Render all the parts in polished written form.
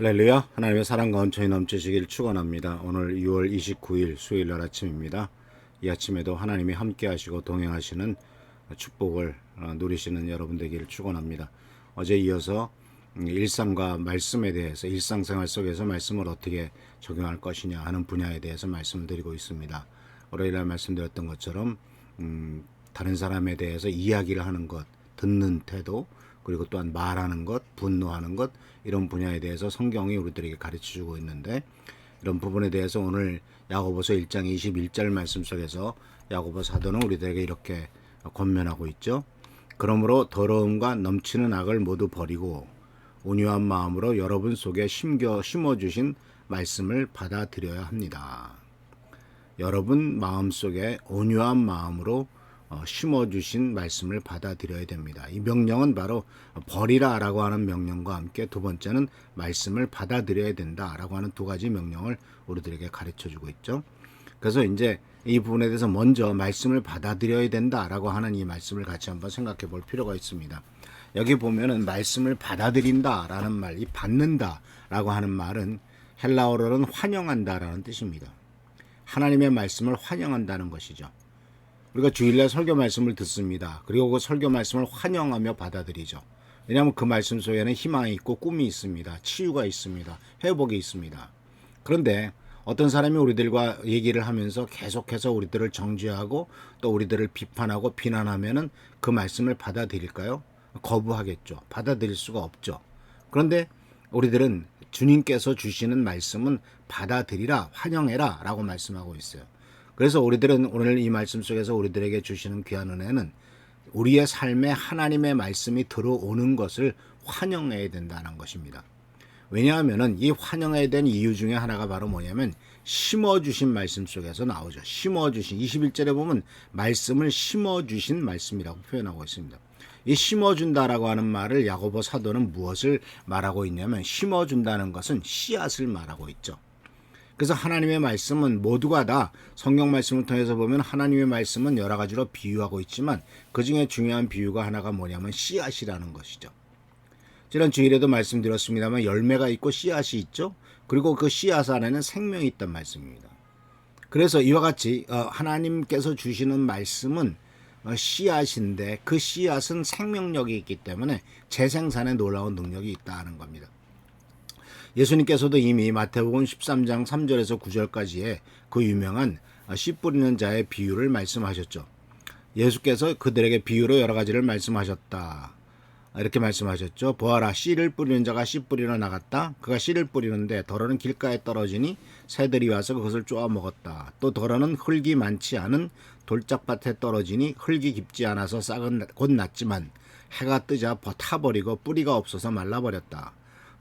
할렐루야. 하나님의 사랑과 은총이 넘치시길 축원합니다. 오늘 6월 29일 수요일 날 아침입니다. 이 아침에도 하나님이 함께 하시고 동행하시는 축복을 누리시는 여러분 되기를 축원합니다. 어제 이어서 일상과 말씀에 대해서 일상생활 속에서 말씀을 어떻게 적용할 것이냐 하는 분야에 대해서 말씀을 드리고 있습니다. 월요일날 말씀드렸던 것처럼 다른 사람에 대해서 이야기를 하는 것, 듣는 태도, 그리고 또한 말하는 것, 분노하는 것, 이런 분야에 대해서 성경이 우리들에게 가르쳐주고 있는데, 이런 부분에 대해서 오늘 야고보서 1장 21절 말씀 속에서 야고보 사도는 우리들에게 이렇게 권면하고 있죠. 그러므로 더러움과 넘치는 악을 모두 버리고 온유한 마음으로 여러분 속에 심어주신 말씀을 받아들여야 합니다. 여러분 마음속에 온유한 마음으로 심어주신 말씀을 받아들여야 됩니다. 이 명령은 바로 버리라 라고 하는 명령과 함께 두 번째는 말씀을 받아들여야 된다 라고 하는 두 가지 명령을 우리들에게 가르쳐주고 있죠. 그래서 이제 이 부분에 대해서 먼저 말씀을 받아들여야 된다 라고 하는 이 말씀을 같이 한번 생각해 볼 필요가 있습니다. 여기 보면은 말씀을 받아들인다 라는 말, 이 받는다 라고 하는 말은 헬라어로는 환영한다 라는 뜻입니다. 하나님의 말씀을 환영한다는 것이죠. 우리가 주일날 설교 말씀을 듣습니다. 그리고 그 설교 말씀을 환영하며 받아들이죠. 왜냐하면 그 말씀 속에는 희망이 있고 꿈이 있습니다. 치유가 있습니다. 회복이 있습니다. 그런데 어떤 사람이 우리들과 얘기를 하면서 계속해서 우리들을 정죄하고 또 우리들을 비판하고 비난하면은 그 말씀을 받아들일까요? 거부하겠죠. 받아들일 수가 없죠. 그런데 우리들은 주님께서 주시는 말씀은 받아들이라, 환영해라 라고 말씀하고 있어요. 그래서 우리들은 오늘 이 말씀 속에서 우리들에게 주시는 귀한 은혜는 우리의 삶에 하나님의 말씀이 들어오는 것을 환영해야 된다는 것입니다. 왜냐하면 이 환영해야 되는 이유 중에 하나가 바로 뭐냐면 심어주신 말씀 속에서 나오죠. 심어주신, 21절에 보면 말씀을 심어주신 말씀이라고 표현하고 있습니다. 이 심어준다라고 하는 말을 야고보 사도는 무엇을 말하고 있냐면 심어준다는 것은 씨앗을 말하고 있죠. 그래서 하나님의 말씀은 모두가 다 성경 말씀을 통해서 보면 하나님의 말씀은 여러 가지로 비유하고 있지만 그 중에 중요한 비유가 하나가 뭐냐면 씨앗이라는 것이죠. 지난 주일에도 말씀드렸습니다만 열매가 있고 씨앗이 있죠. 그리고 그 씨앗 안에는 생명이 있단 말씀입니다. 그래서 이와 같이 하나님께서 주시는 말씀은 씨앗인데 그 씨앗은 생명력이 있기 때문에 재생산에 놀라운 능력이 있다는 겁니다. 예수님께서도 이미 마태복음 13장 3절에서 9절까지의 그 유명한 씨 뿌리는 자의 비유를 말씀하셨죠. 예수께서 그들에게 비유로 여러 가지를 말씀하셨다. 이렇게 말씀하셨죠. 보아라, 씨를 뿌리는 자가 씨 뿌리러 나갔다. 그가 씨를 뿌리는데 덜어는 길가에 떨어지니 새들이 와서 그것을 쪼아 먹었다. 또 덜어는 흙이 많지 않은 돌짝밭에 떨어지니 흙이 깊지 않아서 싹은 곧 났지만 해가 뜨자 타버리고 뿌리가 없어서 말라버렸다.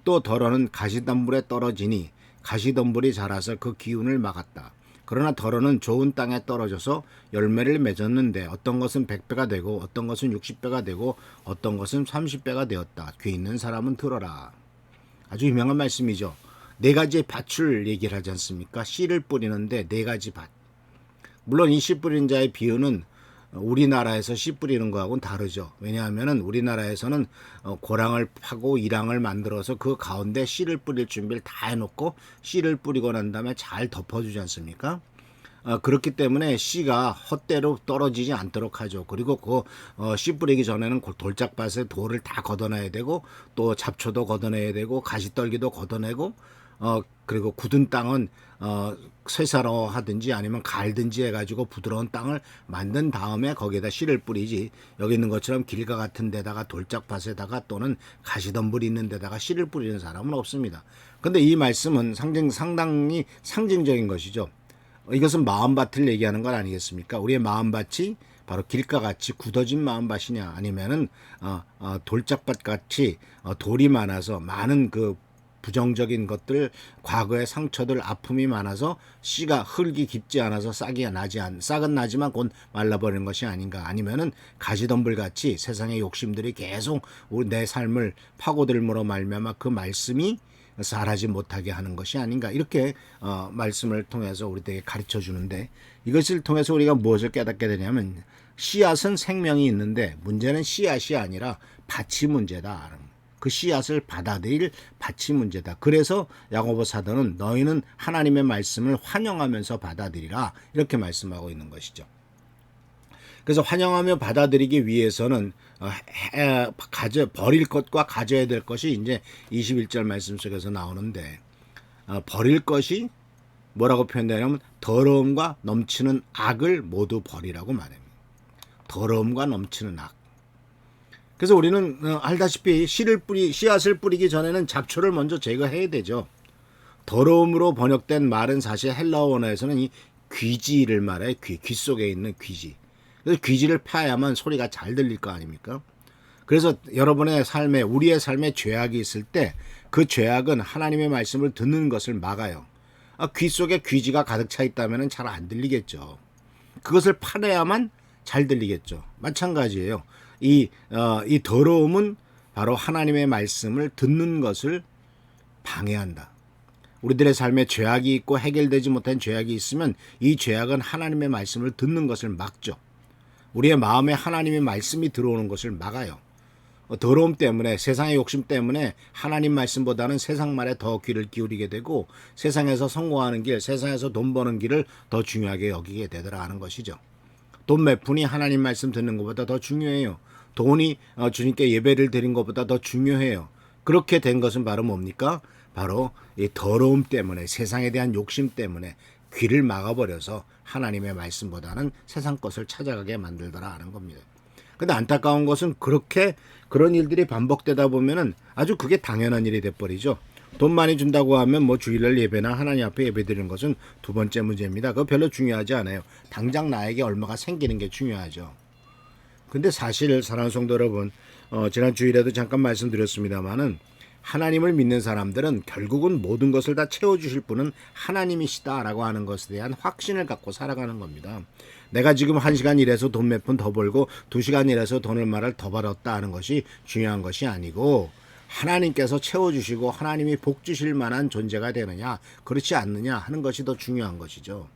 또 덜어는 가시덤불에 떨어지니 가시덤불이 자라서 그 기운을 막았다. 그러나 덜어는 좋은 땅에 떨어져서 열매를 맺었는데 어떤 것은 100배가 되고 어떤 것은 60배가 되고 어떤 것은 30배가 되었다. 귀 있는 사람은 들어라. 아주 유명한 말씀이죠. 네 가지의 밭을 얘기를 하지 않습니까? 씨를 뿌리는데 네 가지 밭. 물론 이 씨 뿌리는 자의 비유는 우리나라에서 씨 뿌리는 거하고는 다르죠. 왜냐하면 우리나라에서는 고랑을 파고 이랑을 만들어서 그 가운데 씨를 뿌릴 준비를 다 해놓고 씨를 뿌리고 난 다음에 잘 덮어주지 않습니까? 그렇기 때문에 씨가 헛되로 떨어지지 않도록 하죠. 그리고 씨 뿌리기 전에는 돌짝밭에 돌을 다 걷어내야 되고 또 잡초도 걷어내야 되고 가시떨기도 걷어내고 그리고 굳은 땅은 쇠사로 하든지 아니면 갈든지 해가지고 부드러운 땅을 만든 다음에 거기에다 씨를 뿌리지, 여기 있는 것처럼 길가 같은 데다가 돌짝밭에다가 또는 가시덤불이 있는 데다가 씨를 뿌리는 사람은 없습니다. 근데 이 말씀은 상당히 상징적인 것이죠. 이것은 마음밭을 얘기하는 건 아니겠습니까? 우리의 마음밭이 바로 길가같이 굳어진 마음밭이냐, 아니면은 돌짝밭같이 돌이 많아서 많은 그 부정적인 것들, 과거의 상처들, 아픔이 많아서 씨가 흙이 깊지 않아서 싹은 나지만 곧 말라버리는 것이 아닌가, 아니면은 가시덤불같이 세상의 욕심들이 계속 내 삶을 파고들므로 말미암아 그 말씀이 살아지 못하게 하는 것이 아닌가, 이렇게 말씀을 통해서 우리에게 가르쳐 주는데, 이것을 통해서 우리가 무엇을 깨닫게 되냐면 씨앗은 생명이 있는데 문제는 씨앗이 아니라 밭이 문제다. 그 씨앗을 받아들일 밭이 문제다. 그래서 야고보 사도는 너희는 하나님의 말씀을 환영하면서 받아들이라 이렇게 말씀하고 있는 것이죠. 그래서 환영하며 받아들이기 위해서는 버릴 것과 가져야 될 것이 이제 21절 말씀 속에서 나오는데, 버릴 것이 뭐라고 표현되냐면 더러움과 넘치는 악을 모두 버리라고 말합니다. 더러움과 넘치는 악. 그래서 우리는 알다시피 씨앗을 뿌리기 전에는 잡초를 먼저 제거해야 되죠. 더러움으로 번역된 말은 사실 헬라어 원어에서는 이 귀지를 말해요. 귀 속에 있는 귀지. 그래서 귀지를 파야만 소리가 잘 들릴 거 아닙니까? 그래서 여러분의 삶에, 우리의 삶에 죄악이 있을 때 그 죄악은 하나님의 말씀을 듣는 것을 막아요. 귀 속에 귀지가 가득 차 있다면 잘 안 들리겠죠. 그것을 파내야만 잘 들리겠죠. 마찬가지예요. 이 더러움은 바로 하나님의 말씀을 듣는 것을 방해한다. 우리들의 삶에 죄악이 있고 해결되지 못한 죄악이 있으면 이 죄악은 하나님의 말씀을 듣는 것을 막죠. 우리의 마음에 하나님의 말씀이 들어오는 것을 막아요. 더러움 때문에, 세상의 욕심 때문에 하나님 말씀보다는 세상 말에 더 귀를 기울이게 되고 세상에서 성공하는 길, 세상에서 돈 버는 길을 더 중요하게 여기게 되더라 하는 것이죠. 돈 몇 푼이 하나님 말씀 듣는 것보다 더 중요해요. 돈이 주님께 예배를 드린 것보다 더 중요해요. 그렇게 된 것은 바로 뭡니까? 바로 이 더러움 때문에, 세상에 대한 욕심 때문에 귀를 막아버려서 하나님의 말씀보다는 세상 것을 찾아가게 만들더라 하는 겁니다. 근데 안타까운 것은 그런 일들이 반복되다 보면은 아주 그게 당연한 일이 돼버리죠. 돈 많이 준다고 하면 뭐 주일날 예배나 하나님 앞에 예배 드리는 것은 두 번째 문제입니다. 그거 별로 중요하지 않아요. 당장 나에게 얼마가 생기는 게 중요하죠. 근데 사실 사랑하는 성도 여러분, 지난 주일에도 잠깐 말씀드렸습니다마는 하나님을 믿는 사람들은 결국은 모든 것을 다 채워주실 분은 하나님이시다라고 하는 것에 대한 확신을 갖고 살아가는 겁니다. 내가 지금 1시간 일해서 돈 몇 푼 더 벌고 2시간 일해서 돈 얼마를 더 벌었다 하는 것이 중요한 것이 아니고 하나님께서 채워주시고 하나님이 복 주실 만한 존재가 되느냐 그렇지 않느냐 하는 것이 더 중요한 것이죠.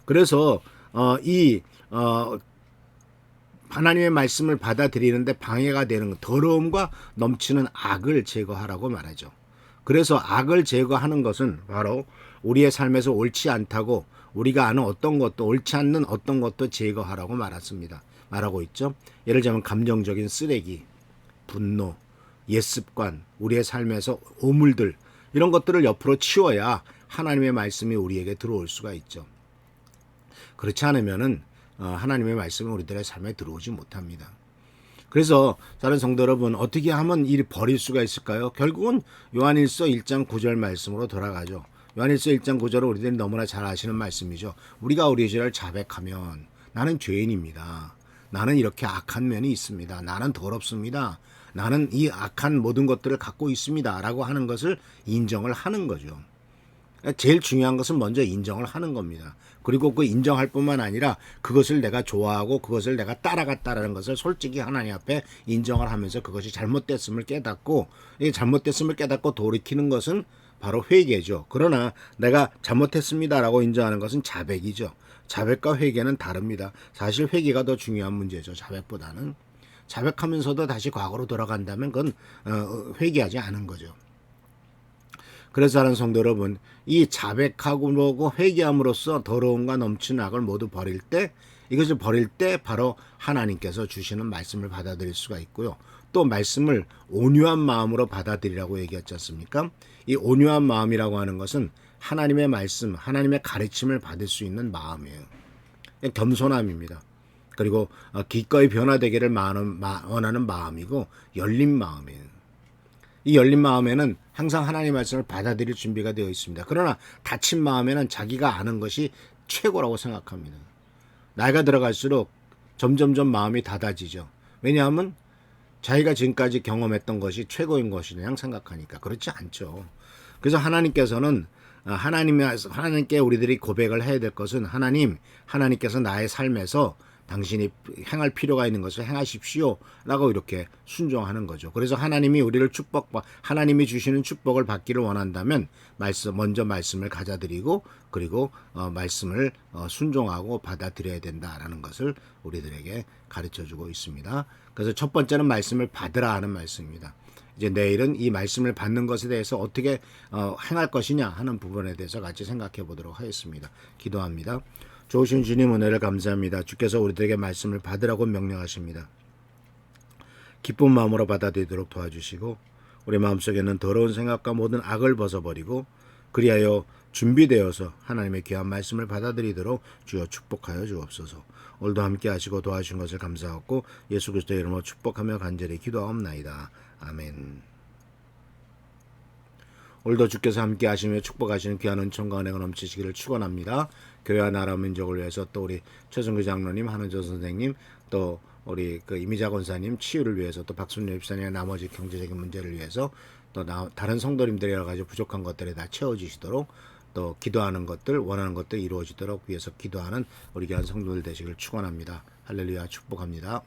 그래서 하나님의 말씀을 받아들이는데 방해가 되는 더러움과 넘치는 악을 제거하라고 말하죠. 그래서 악을 제거하는 것은 바로 우리의 삶에서 옳지 않다고 우리가 아는 어떤 것도, 옳지 않는 어떤 것도 제거하라고 말하고 있죠. 예를 들면 감정적인 쓰레기, 분노, 옛습관, 우리의 삶에서 오물들 이런 것들을 옆으로 치워야 하나님의 말씀이 우리에게 들어올 수가 있죠. 그렇지 않으면은 하나님의 말씀은 우리들의 삶에 들어오지 못합니다. 그래서 다른 성도 여러분, 어떻게 하면 이 버릴 수가 있을까요? 결국은 요한일서 1장 9절 말씀으로 돌아가죠. 요한일서 1장 9절은 우리들이 너무나 잘 아시는 말씀이죠. 우리가 우리 죄를 자백하면 나는 죄인입니다. 나는 이렇게 악한 면이 있습니다. 나는 더럽습니다. 나는 이 악한 모든 것들을 갖고 있습니다. 라고 하는 것을 인정을 하는 거죠. 제일 중요한 것은 먼저 인정을 하는 겁니다. 그리고 그 인정할 뿐만 아니라 그것을 내가 좋아하고 그것을 내가 따라갔다라는 것을 솔직히 하나님 앞에 인정을 하면서 그것이 잘못됐음을 깨닫고, 이 잘못됐음을 깨닫고 돌이키는 것은 바로 회개죠. 그러나 내가 잘못했습니다라고 인정하는 것은 자백이죠. 자백과 회개는 다릅니다. 사실 회개가 더 중요한 문제죠. 자백보다는. 자백하면서도 다시 과거로 돌아간다면 그건 회개하지 않은 거죠. 그래서 하는 성도 여러분, 이 자백하고 회개함으로써 더러움과 넘치는 악을 모두 버릴 때, 이것을 버릴 때 바로 하나님께서 주시는 말씀을 받아들일 수가 있고요. 또 말씀을 온유한 마음으로 받아들이라고 얘기했지 않습니까? 이 온유한 마음이라고 하는 것은 하나님의 말씀, 하나님의 가르침을 받을 수 있는 마음이에요. 겸손함입니다. 그리고 기꺼이 변화되기를 원하는 마음이고 열린 마음이에요. 이 열린 마음에는 항상 하나님의 말씀을 받아들일 준비가 되어 있습니다. 그러나 닫힌 마음에는 자기가 아는 것이 최고라고 생각합니다. 나이가 들어갈수록 점점점 마음이 닫아지죠. 왜냐하면 자기가 지금까지 경험했던 것이 최고인 것이냐 생각하니까. 그렇지 않죠. 그래서 하나님께서는 하나님께 우리들이 고백을 해야 될 것은 하나님께서 나의 삶에서 당신이 행할 필요가 있는 것을 행하십시오 라고 이렇게 순종하는 거죠. 그래서 하나님이 우리를 하나님이 주시는 축복을 받기를 원한다면 먼저 말씀을 가져드리고 그리고 말씀을 순종하고 받아들여야 된다라는 것을 우리들에게 가르쳐주고 있습니다. 그래서 첫 번째는 말씀을 받으라 하는 말씀입니다. 이제 내일은 이 말씀을 받는 것에 대해서 어떻게 행할 것이냐 하는 부분에 대해서 같이 생각해 보도록 하겠습니다. 기도합니다. 좋으신 주님 은혜를 감사합니다. 주께서 우리들에게 말씀을 받으라고 명령하십니다. 기쁜 마음으로 받아들이도록 도와주시고 우리 마음속에는 더러운 생각과 모든 악을 벗어버리고 그리하여 준비되어서 하나님의 귀한 말씀을 받아들이도록 주여 축복하여 주옵소서. 오늘도 함께 하시고 도와주신 것을 감사하고 예수 그리스도의 이름으로 축복하며 간절히 기도하옵나이다. 아멘. 오늘도 주께서 함께 하시며 축복하시는 귀한 은총과 은혜가 넘치시기를 축원합니다. 교회와 나라 민족을 위해서 또 우리 최성규 장로님, 한은조 선생님, 또 우리 이미자 권사님 치유를 위해서 또 박순려 집사님의 나머지 경제적인 문제를 위해서 또 다른 성도님들의 여러 가지 부족한 것들이 다 채워지시도록 또 기도하는 것들 원하는 것들 이루어지도록 위해서 기도하는 우리 귀한 성도들 되시길 축원합니다. 할렐루야 축복합니다.